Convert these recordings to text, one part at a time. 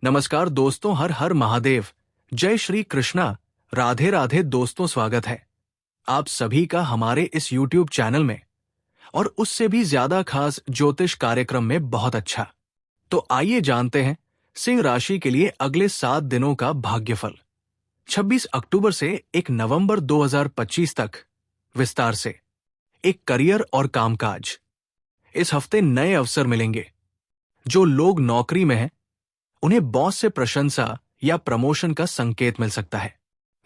नमस्कार दोस्तों, हर हर महादेव। जय श्री कृष्णा। राधे राधे दोस्तों, स्वागत है आप सभी का हमारे इस YouTube चैनल में और उससे भी ज्यादा खास ज्योतिष कार्यक्रम में। बहुत अच्छा। तो आइए जानते हैं सिंह राशि के लिए अगले 7 दिनों का भाग्यफल 26 अक्टूबर से 1 नवंबर 2025 तक। विस्तार से एक करियर और कामकाज। इस हफ्ते नए अवसर मिलेंगे। जो लोग नौकरी में हैं उन्हें बॉस से प्रशंसा या प्रमोशन का संकेत मिल सकता है।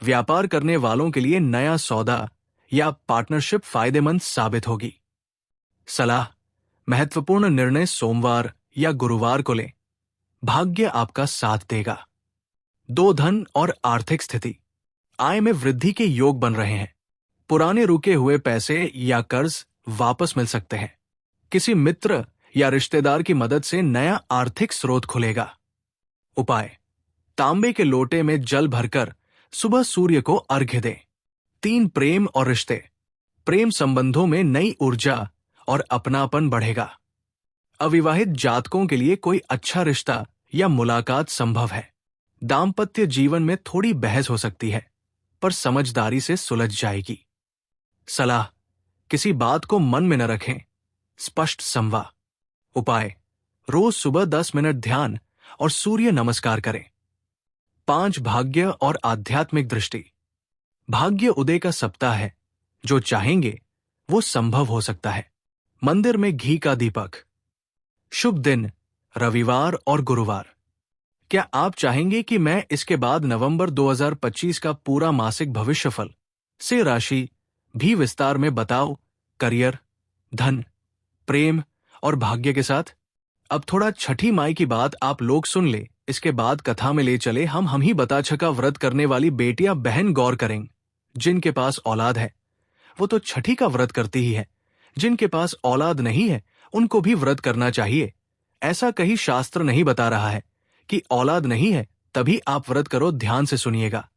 व्यापार करने वालों के लिए नया सौदा या पार्टनरशिप फायदेमंद साबित होगी। सलाह: महत्वपूर्ण निर्णय सोमवार या गुरुवार को लें। भाग्य आपका साथ देगा। दो धन और आर्थिक स्थिति। आय में वृद्धि के योग बन रहे हैं। पुराने रुके हुए पैसे या कर्ज वापस मिल सकते हैं। किसी मित्र या रिश्तेदार की मदद से नया आर्थिक स्रोत खुलेगा। उपाय: तांबे के लोटे में जल भरकर सुबह सूर्य को अर्घ्य दें। 3 प्रेम और रिश्ते। प्रेम संबंधों में नई ऊर्जा और अपनापन बढ़ेगा। अविवाहित जातकों के लिए कोई अच्छा रिश्ता या मुलाकात संभव है। दाम्पत्य जीवन में थोड़ी बहस हो सकती है, पर समझदारी से सुलझ जाएगी। सलाह: किसी बात को मन में न रखें। स्पष्ट संवाद। उपाय: रोज सुबह 10 मिनट ध्यान और सूर्य नमस्कार करें। 5 भाग्य और आध्यात्मिक दृष्टि। भाग्य उदय का सप्ताह है। जो चाहेंगे वो संभव हो सकता है। मंदिर में घी का दीपक। शुभ दिन: रविवार और गुरुवार। क्या आप चाहेंगे कि मैं इसके बाद नवंबर 2025 का पूरा मासिक भविष्यफल से राशि भी विस्तार में बताऊं? करियर, धन, प्रेम और भाग्य के साथ। अब थोड़ा छठी माई की बात आप लोग सुन ले। इसके बाद कथा में ले चले हम ही बता छका व्रत करने वाली बेटियां बहन गौर करें। जिनके पास औलाद है वो तो छठी का व्रत करती ही है। जिनके पास औलाद नहीं है उनको भी व्रत करना चाहिए। ऐसा कहीं शास्त्र नहीं बता रहा है कि औलाद नहीं है तभी आप व्रत करो। ध्यान से सुनिएगा।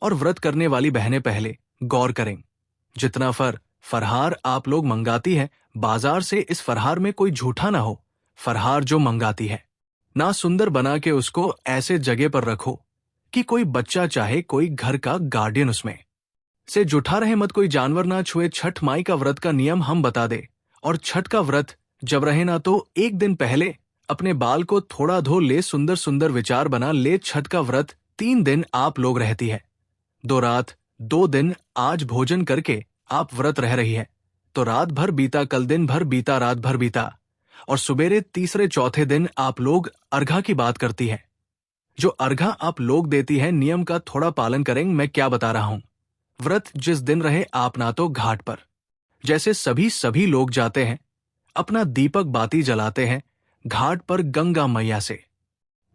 और व्रत करने वाली बहनें पहले गौर करें। जितना फरहार आप लोग मंगाती हैं, बाजार से इस फरहार में कोई झूठा ना हो। फरहार जो मंगाती है ना सुंदर बना के उसको ऐसे जगह पर रखो कि कोई बच्चा चाहे कोई घर का गार्डियन उसमें से जुठा रहे। मत कोई जानवर ना छुए। छठ माई का व्रत का नियम हम बता दे। और छठ का व्रत जब रहे ना तो एक दिन पहले अपने बाल को थोड़ा धो ले, सुंदर सुंदर विचार बना ले। छठ का व्रत 3 दिन आप लोग रहती है। 2 रात 2 दिन आज भोजन करके आप व्रत रह रही है तो रात भर बीता, कल दिन भर बीता, रात भर बीता और सुबेरे तीसरे चौथे दिन आप लोग अर्घा की बात करती है। जो अर्घा आप लोग देती है नियम का थोड़ा पालन करें। मैं क्या बता रहा हूं। व्रत जिस दिन रहे आप ना तो घाट पर जैसे सभी लोग जाते हैं, अपना दीपक बाती जलाते हैं, घाट पर गंगा मैया से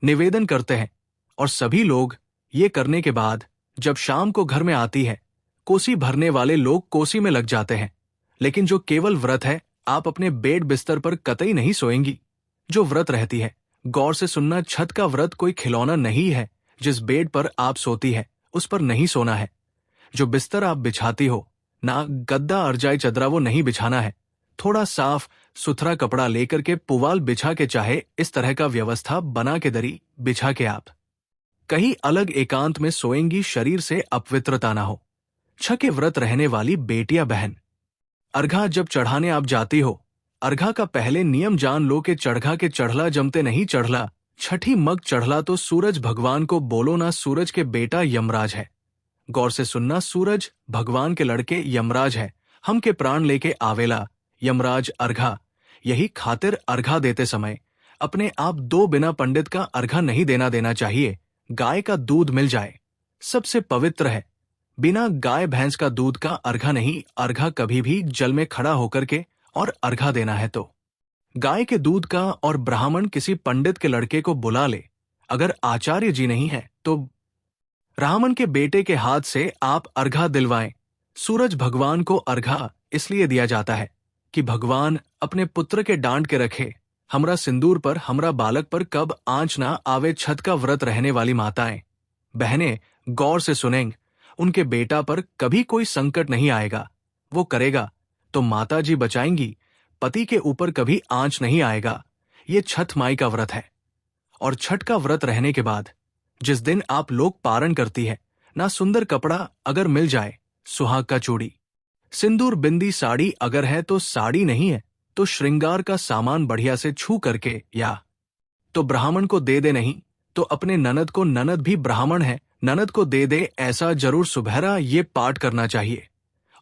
निवेदन करते हैं। और सभी लोग ये करने के बाद जब शाम को घर में आती है, कोसी भरने वाले लोग कोसी में लग जाते हैं। लेकिन जो केवल व्रत है, आप अपने बेड बिस्तर पर कतई नहीं सोएंगी। जो व्रत रहती है, गौर से सुनना, छठ का व्रत कोई खिलौना नहीं है। जिस बेड पर आप सोती है उस पर नहीं सोना है। जो बिस्तर आप बिछाती हो ना, गद्दा अरजाई चदरा, वो नहीं बिछाना है। थोड़ा साफ सुथरा कपड़ा लेकर के पुवाल बिछा के, चाहे इस तरह का व्यवस्था बना के दरी बिछा के आप कहीं अलग एकांत में सोएंगी। शरीर से अपवित्रता ना हो। छठे व्रत रहने वाली बेटियां बहन, अर्घा जब चढ़ाने आप जाती हो, अर्घा का पहले नियम जान लो कि चढ़घा के चढ़ला जमते नहीं चढ़ला। छठी मग चढ़ला तो सूरज भगवान को बोलो ना, सूरज के बेटा यमराज है। गौर से सुनना, सूरज भगवान के लड़के यमराज है। हम के प्राण लेके आवेला यमराज अर्घा। यही खातिर अर्घा देते समय अपने आप 2 बिना पंडित का अर्घा नहीं देना चाहिए। गाय का दूध मिल जाए सबसे पवित्र है। बिना गाय भैंस का दूध का अर्घा नहीं। अर्घा कभी भी जल में खड़ा होकर के और अर्घा देना है तो गाय के दूध का। और ब्राह्मण किसी पंडित के लड़के को बुला ले। अगर आचार्य जी नहीं है तो ब्राह्मण के बेटे के हाथ से आप अर्घा दिलवाएं। सूरज भगवान को अर्घा इसलिए दिया जाता है कि भगवान अपने पुत्र के डांट के रखे। हमरा सिंदूर पर, हमरा बालक पर कब आंच ना आवे। छठ का व्रत रहने वाली माताएं बहनें गौर से सुनेंगे। उनके बेटा पर कभी कोई संकट नहीं आएगा। वो करेगा तो माता जी बचाएंगी। पति के ऊपर कभी आंच नहीं आएगा। ये छठ माई का व्रत है। और छठ का व्रत रहने के बाद जिस दिन आप लोग पारण करती है, ना सुंदर कपड़ा अगर मिल जाए, सुहाग का चूड़ी, सिंदूर, बिंदी, साड़ी अगर है तो साड़ी, नहीं है तो श्रृंगार का सामान बढ़िया से छू करके या तो ब्राह्मण को दे दे, नहीं तो अपने ननद को, ननद भी ब्राह्मण है, ननद को दे दे, ऐसा जरूर सुबहरा ये पाठ करना चाहिए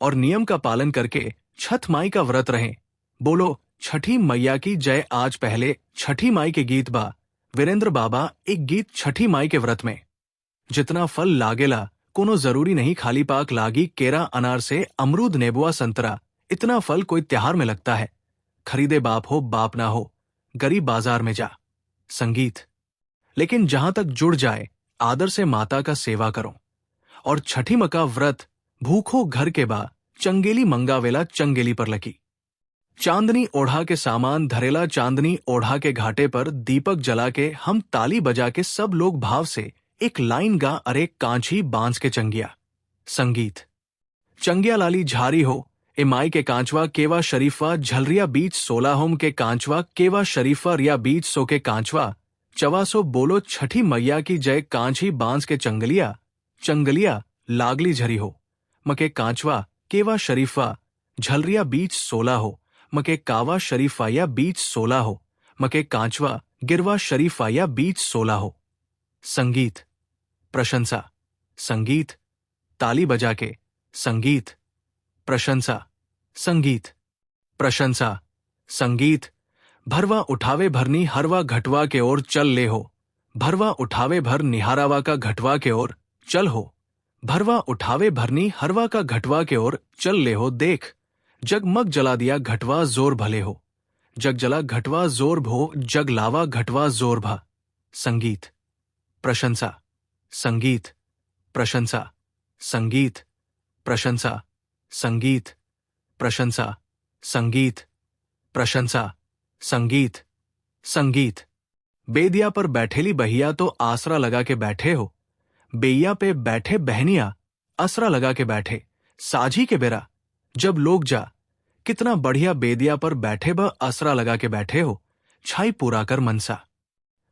और नियम का पालन करके छठ माई का व्रत रहें। बोलो छठी मैया की जय। आज पहले छठी माई के गीत बा वीरेंद्र बाबा एक गीत छठी माई के व्रत में जितना फल लागेला कोनो जरूरी नहीं, खाली पाक लागी, केरा अनार से अमरूद नेबुआ संतरा, इतना फल कोई त्योहार में लगता है, खरीदे बाप हो बाप ना हो, गरीब बाजार में जा। संगीत। लेकिन जहां तक जुड़ जाए, आदर से माता का सेवा करो और छठी मका व्रत भूखो घर के बा, चंगेली मंगावेला चंगेली पर लकी। चांदनी ओढ़ा के सामान धरेला, चांदनी ओढ़ा के घाटे पर दीपक जला के हम ताली बजा के सब लोग भाव से एक लाइन गा, अरे कांची बांस के चंगिया। संगीत। चंगिया लाली झारी हो ए माई के कांचवा, केवा शरीफा झलरिया बीच 16 होम के कांचवा, केवा शरीफा रिया बीच सो के कांचवा, चवासो बोलो छठी मैया की जय। कांची बांस के चंगलिया, चंगलिया लागली झरी हो मके कांचवा, केवा शरीफा झलरिया बीच 16 हो मके कावा शरीफा या बीच 16 हो मके कांचवा, गिरवा शरीफा या बीच 16 हो। संगीत। प्रशंसा। संगीत। ताली बजा के संगीत। प्रशंसा। संगीत। प्रशंसा। संगीत। भरवा उठावे भरनी हरवा घटवा के ओर चल ले हो, भरवा उठावे भर निहारावा का घटवा के ओर चल हो, भरवा उठावे भरनी हरवा का घटवा के ओर चल ले हो। देख जगमग जला दिया घटवा जोर भले हो, जग जला घटवा जोर भो, जग लावा घटवा जोर भा। संगीत। प्रशंसा। संगीत। प्रशंसा। संगीत। प्रशंसा। संगीत। प्रशंसा। संगीत। प्रशंसा। संगीत। संगीत। बेदिया पर बैठेली बहिया तो आसरा लगा के बैठे हो, बेइया पे बैठे बहनिया असरा लगा के बैठे। साझी के बेरा जब लोग जा, कितना बढ़िया बेदिया पर बैठे ब असरा लगा के बैठे हो। छाई पूरा कर मनसा,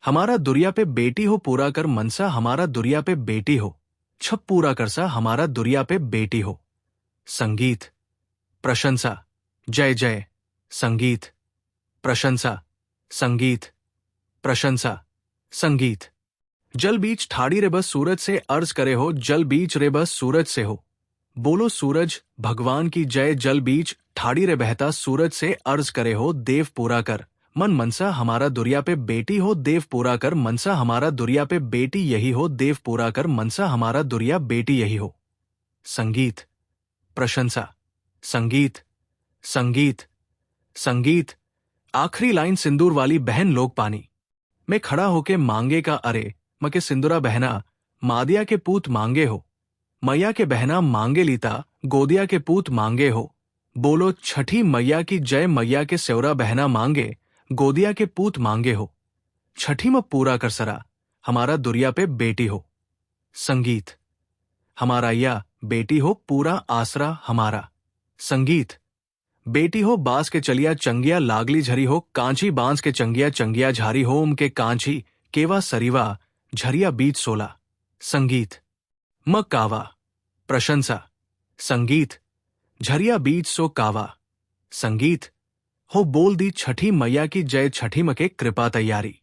हमारा दुरिया पे बेटी हो, पूरा कर मनसा हमारा दुरिया पे बेटी हो, छप पूरा कर सा हमारा दुरिया पे बेटी हो। संगीत। प्रशंसा। जय जय। संगीत। प्रशंसा। संगीत। प्रशंसा। संगीत। जल बीच ठाड़ी रे बस सूरज से अर्ज करे हो, जल बीच रे बस सूरज से हो, बोलो सूरज भगवान की जय। जल बीच ठाड़ी रे बहता सूरज से अर्ज करे हो, देव पूरा कर मन मनसा हमारा दुरिया पे बेटी हो, देव पूरा कर मनसा हमारा दुरिया पे बेटी यही हो, देव पूरा कर मनसा हमारा दुरिया बेटी यही हो। संगीत। प्रशंसा। संगीत। संगीत। संगीत। आखिरी लाइन सिंदूर वाली बहन लोग पानी में खड़ा होके मांगे का, अरे मके सिंदूरा बहना मादिया के पूत मांगे हो, मैया के बहना मांगे लीता गोदिया के पूत मांगे हो, बोलो छठी मैया की जय। मैया के सेवरा बहना मांगे गोदिया के पूत मांगे हो, छठी में पूरा कर सरा हमारा दुरिया पे बेटी हो। संगीत। हमारा या बेटी हो पूरा आसरा हमारा। संगीत। बेटी हो बांस के चलिया चंगिया लागली झरी हो, कांची बांस के चंगिया चंगिया झारी हो उनके कांची, केवा सरीवा झरिया बीच 16। संगीत। म कावा। प्रशंसा। संगीत। झरिया बीच सो कावा। संगीत। हो बोल दी छठी मैया की जय। छठी मके कृपा तैयारी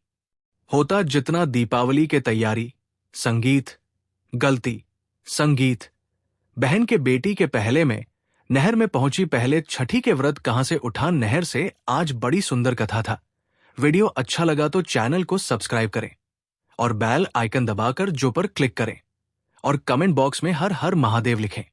होता जितना दीपावली के तैयारी। संगीत। गलती। संगीत। बहन के बेटी के पहले में नहर में पहुंची पहले, छठी के व्रत कहां से उठा नहर से। आज बड़ी सुंदर कथा था। वीडियो अच्छा लगा तो चैनल को सब्सक्राइब करें और बेल आइकन दबाकर जो पर क्लिक करें और कमेंट बॉक्स में हर हर महादेव लिखें।